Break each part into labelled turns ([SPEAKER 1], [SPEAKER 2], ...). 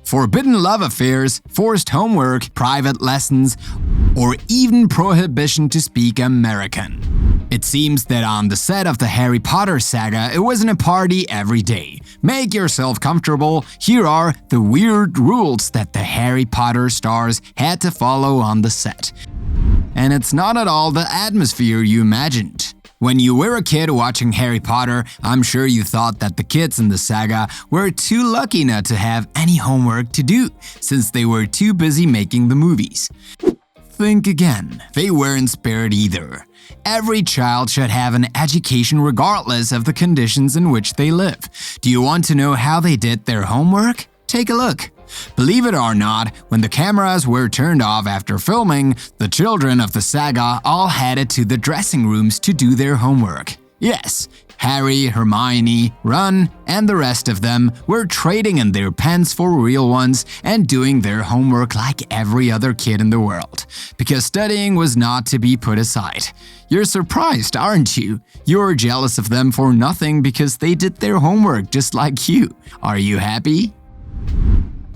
[SPEAKER 1] forbidden love affairs, forced homework, private lessons, or even prohibition to speak American. It seems that on the set of the Harry Potter saga, it wasn't a party every day. Make yourself comfortable. Here are the weird rules that the Harry Potter stars had to follow on the set. And it's not at all the atmosphere you imagined. When you were a kid watching Harry Potter, I'm sure you thought that the kids in the saga were too lucky not to have any homework to do, since they were too busy making the movies. Think again, they weren't spared either. Every child should have an education regardless of the conditions in which they live. Do you want to know how they did their homework? Take a look. Believe it or not, when the cameras were turned off after filming, the children of the saga all headed to the dressing rooms to do their homework. Yes, Harry, Hermione, Ron, and the rest of them were trading in their pens for real ones and doing their homework like every other kid in the world, because studying was not to be put aside. You're surprised, aren't you? You're jealous of them for nothing because they did their homework just like you. Are you happy?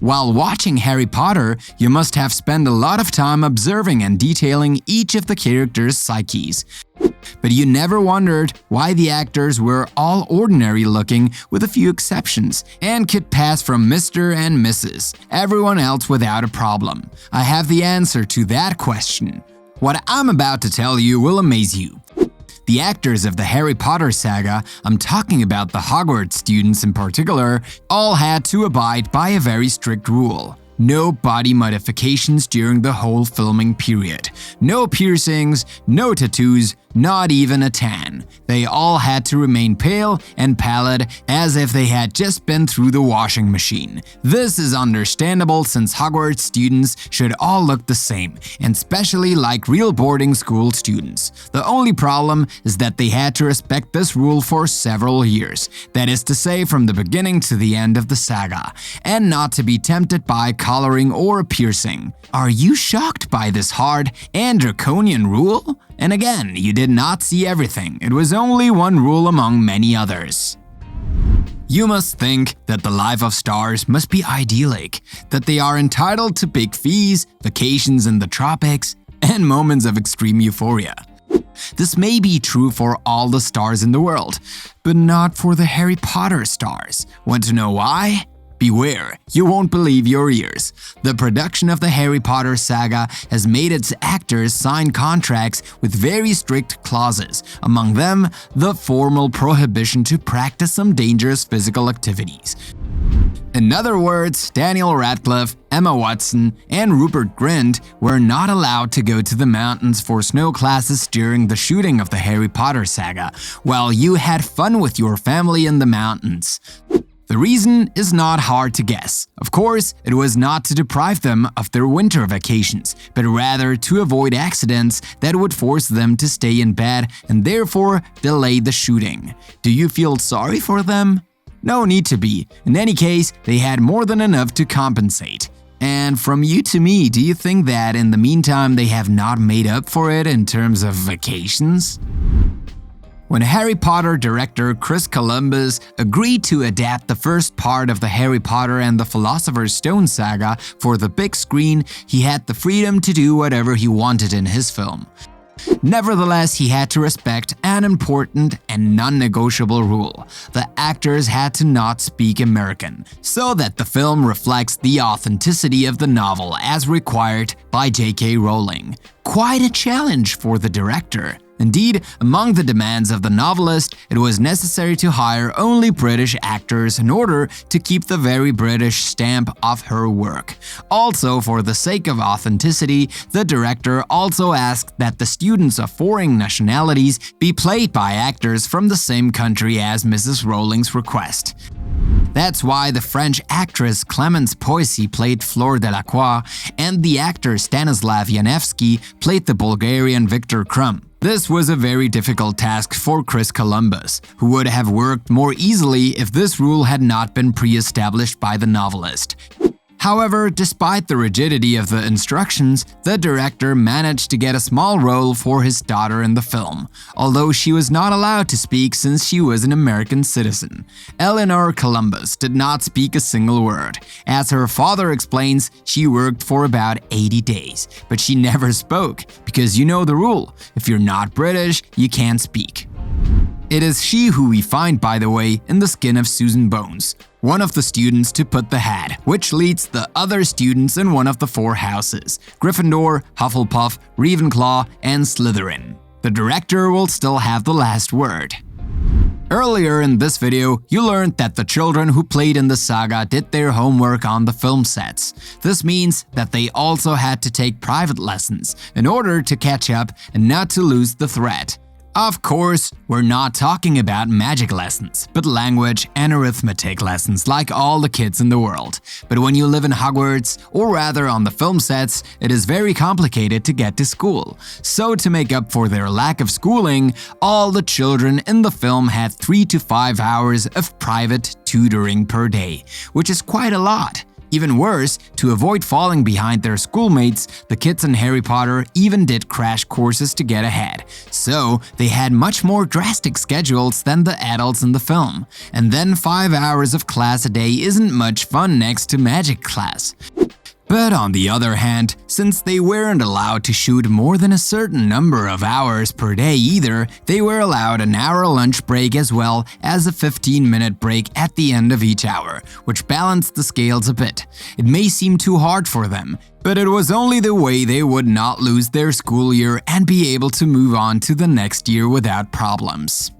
[SPEAKER 1] While watching Harry Potter, you must have spent a lot of time observing and detailing each of the characters' psyches. But you never wondered why the actors were all ordinary looking with a few exceptions and could pass from Mr. and Mrs. everyone else without a problem. I have the answer to that question. What I'm about to tell you will amaze you. The actors of the Harry Potter saga, I'm talking about the Hogwarts students in particular, all had to abide by a very strict rule. No body modifications during the whole filming period. No piercings, no tattoos, not even a tan. They all had to remain pale and pallid as if they had just been through the washing machine. This is understandable since Hogwarts students should all look the same, and especially like real boarding school students. The only problem is that they had to respect this rule for several years, that is to say from the beginning to the end of the saga, and not to be tempted by coloring or piercing. Are you shocked by this hard and draconian rule? And again, you did not see everything. It was only one rule among many others. You must think that the life of stars must be idyllic, that they are entitled to big fees, vacations in the tropics, and moments of extreme euphoria. This may be true for all the stars in the world, but not for the Harry Potter stars. Want to know why? Beware, you won't believe your ears. The production of the Harry Potter saga has made its actors sign contracts with very strict clauses, among them the formal prohibition to practice some dangerous physical activities. In other words, Daniel Radcliffe, Emma Watson, and Rupert Grint were not allowed to go to the mountains for snow classes during the shooting of the Harry Potter saga, while you had fun with your family in the mountains. The reason is not hard to guess. Of course, it was not to deprive them of their winter vacations, but rather to avoid accidents that would force them to stay in bed and therefore delay the shooting. Do you feel sorry for them? No need to be. In any case, they had more than enough to compensate. And from you to me, do you think that in the meantime they have not made up for it in terms of vacations? When Harry Potter director Chris Columbus agreed to adapt the first part of the Harry Potter and the Philosopher's Stone saga for the big screen, he had the freedom to do whatever he wanted in his film. Nevertheless, he had to respect an important and non-negotiable rule. The actors had to not speak American, so that the film reflects the authenticity of the novel as required by J.K. Rowling. Quite a challenge for the director. Indeed, among the demands of the novelist, it was necessary to hire only British actors in order to keep the very British stamp of her work. Also, for the sake of authenticity, the director also asked that the students of foreign nationalities be played by actors from the same country as Mrs. Rowling's request. That's why the French actress Clémence Poissy played Fleur Delacroix, and the actor Stanislav Yanevsky played the Bulgarian Viktor Krum. This was a very difficult task for Chris Columbus, who would have worked more easily if this rule had not been pre-established by the novelist. However, despite the rigidity of the instructions, the director managed to get a small role for his daughter in the film, although she was not allowed to speak since she was an American citizen. Eleanor Columbus did not speak a single word. As her father explains, she worked for about 80 days, but she never spoke, because you know the rule: if you're not British, you can't speak. It is she who we find, by the way, in the skin of Susan Bones, one of the students to put the hat, which leads the other students in one of the 4 houses: Gryffindor, Hufflepuff, Ravenclaw, and Slytherin. The director will still have the last word. Earlier in this video, you learned that the children who played in the saga did their homework on the film sets. This means that they also had to take private lessons in order to catch up and not to lose the thread. Of course, we're not talking about magic lessons, but language and arithmetic lessons like all the kids in the world. But when you live in Hogwarts, or rather on the film sets, it is very complicated to get to school. So to make up for their lack of schooling, all the children in the film had 3 to 5 hours of private tutoring per day, which is quite a lot. Even worse, to avoid falling behind their schoolmates, the kids in Harry Potter even did crash courses to get ahead. So they had much more drastic schedules than the adults in the film. And then 5 hours of class a day isn't much fun next to magic class. But on the other hand, since they weren't allowed to shoot more than a certain number of hours per day either, they were allowed an hour lunch break as well as a 15-minute break at the end of each hour, which balanced the scales a bit. It may seem too hard for them, but it was only the way they would not lose their school year and be able to move on to the next year without problems.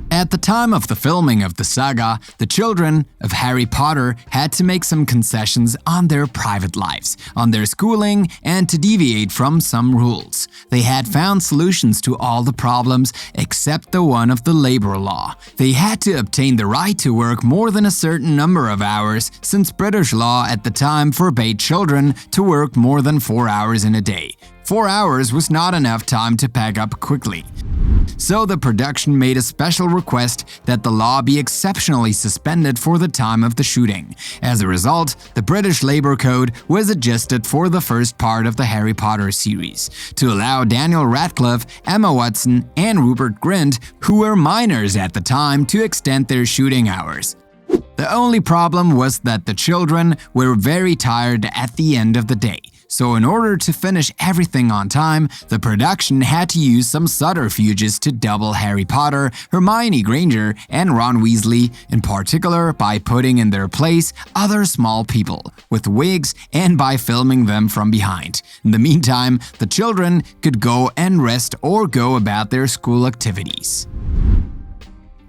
[SPEAKER 1] At the time of the filming of the saga, the children of Harry Potter had to make some concessions on their private lives, on their schooling, and to deviate from some rules. They had found solutions to all the problems except the one of the labor law. They had to obtain the right to work more than a certain number of hours, since British law at the time forbade children to work more than 4 hours in a day. 4 hours was not enough time to pack up quickly. So the production made a special request that the law be exceptionally suspended for the time of the shooting. As a result, the British Labour Code was adjusted for the first part of the Harry Potter series, to allow Daniel Radcliffe, Emma Watson, and Rupert Grint, who were minors at the time, to extend their shooting hours. The only problem was that the children were very tired at the end of the day. So in order to finish everything on time, the production had to use some subterfuges to double Harry Potter, Hermione Granger, and Ron Weasley, in particular by putting in their place other small people with wigs and by filming them from behind. In the meantime, the children could go and rest or go about their school activities.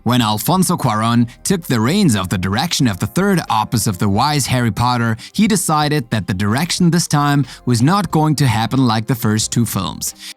[SPEAKER 1] When Alfonso Cuarón took the reins of the direction of the third opus of the wise Harry Potter, he decided that the direction this time was not going to happen like the first 2 films.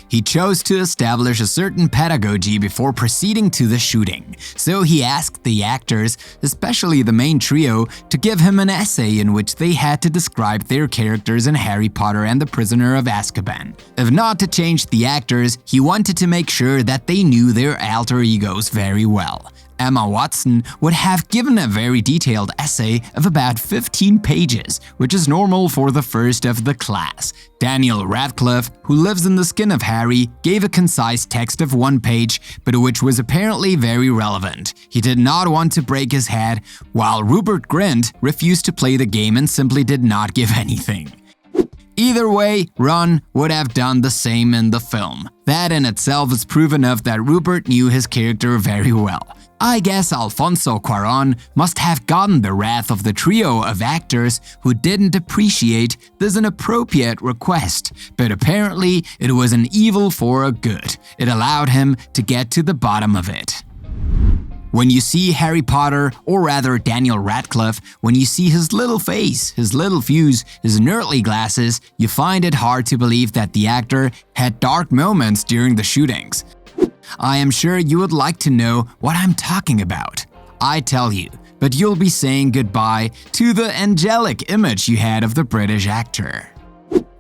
[SPEAKER 1] He chose to establish a certain pedagogy before proceeding to the shooting. So he asked the actors, especially the main trio, to give him an essay in which they had to describe their characters in Harry Potter and the Prisoner of Azkaban. If not to change the actors, he wanted to make sure that they knew their alter egos very well. Emma Watson would have given a very detailed essay of about 15 pages, which is normal for the first of the class. Daniel Radcliffe, who lives in the skin of Harry, gave a concise text of 1 page, but which was apparently very relevant. He did not want to break his head, while Rupert Grint refused to play the game and simply did not give anything. Either way, Ron would have done the same in the film. That in itself is proof enough that Rupert knew his character very well. I guess Alfonso Cuarón must have gotten the wrath of the trio of actors who didn't appreciate this inappropriate request, but apparently it was an evil for a good. It allowed him to get to the bottom of it. When you see Harry Potter, or rather Daniel Radcliffe, when you see his little face, his little fuse, his nerdly glasses, you find it hard to believe that the actor had dark moments during the shootings. I am sure you would like to know what I'm talking about. I tell you, but you'll be saying goodbye to the angelic image you had of the British actor.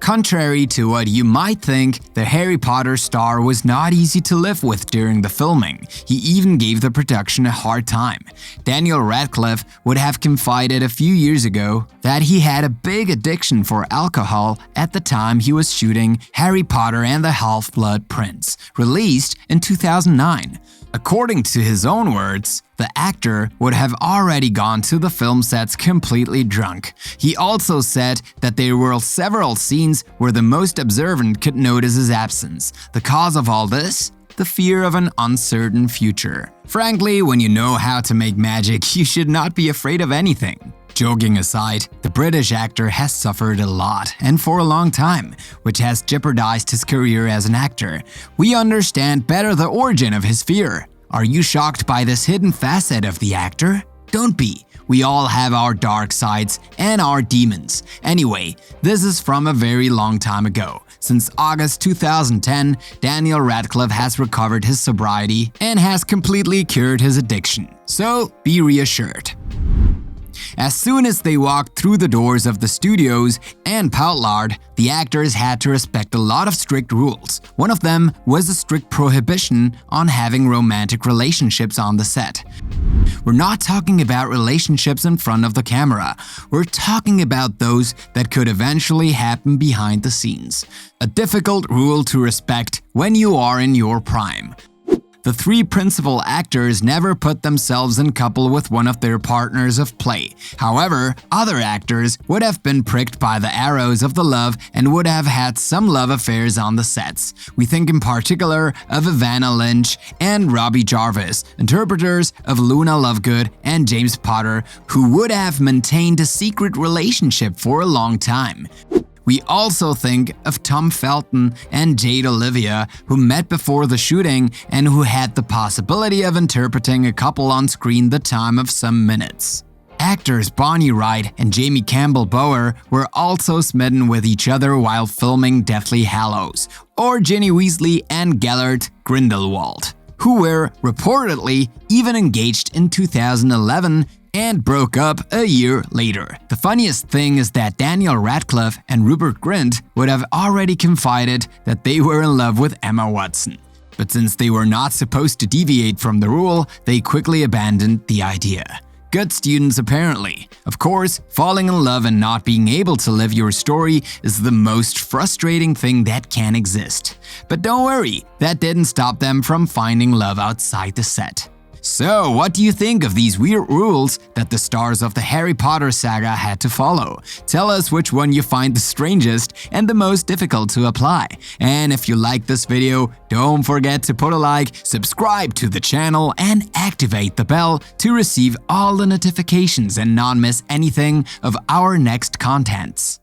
[SPEAKER 1] Contrary to what you might think, the Harry Potter star was not easy to live with during the filming. He even gave the production a hard time. Daniel Radcliffe would have confided a few years ago that he had a big addiction for alcohol at the time he was shooting Harry Potter and the Half-Blood Prince, released in 2009. According to his own words, the actor would have already gone to the film sets completely drunk. He also said that there were several scenes where the most observant could notice his absence. The cause of all this? The fear of an uncertain future. Frankly, when you know how to make magic, you should not be afraid of anything. Joking aside, the British actor has suffered a lot, and for a long time, which has jeopardized his career as an actor. We understand better the origin of his fear. Are you shocked by this hidden facet of the actor? Don't be. We all have our dark sides and our demons. Anyway, this is from a very long time ago. Since August 2010, Daniel Radcliffe has recovered his sobriety and has completely cured his addiction. So, be reassured. As soon as they walked through the doors of the studios and Poutlard, the actors had to respect a lot of strict rules. One of them was a strict prohibition on having romantic relationships on the set. We're not talking about relationships in front of the camera. We're talking about those that could eventually happen behind the scenes. A difficult rule to respect when you are in your prime. The three principal actors never put themselves in couple with one of their partners of play. However, other actors would have been pricked by the arrows of the love and would have had some love affairs on the sets. We think in particular of Evanna Lynch and Robbie Jarvis, interpreters of Luna Lovegood and James Potter, who would have maintained a secret relationship for a long time. We also think of Tom Felton and Jade Olivia, who met before the shooting and who had the possibility of interpreting a couple on screen the time of some minutes. Actors Bonnie Wright and Jamie Campbell Bower were also smitten with each other while filming Deathly Hallows, or Ginny Weasley and Gellert Grindelwald, who were reportedly even engaged in 2011 and broke up a year later. The funniest thing is that Daniel Radcliffe and Rupert Grint would have already confided that they were in love with Emma Watson. But since they were not supposed to deviate from the rule, they quickly abandoned the idea. Good students apparently. Of course, falling in love and not being able to live your story is the most frustrating thing that can exist. But don't worry, that didn't stop them from finding love outside the set. So, what do you think of these weird rules that the stars of the Harry Potter saga had to follow? Tell us which one you find the strangest and the most difficult to apply. And if you like this video, don't forget to put a like, subscribe to the channel, and activate the bell to receive all the notifications and not miss anything of our next contents.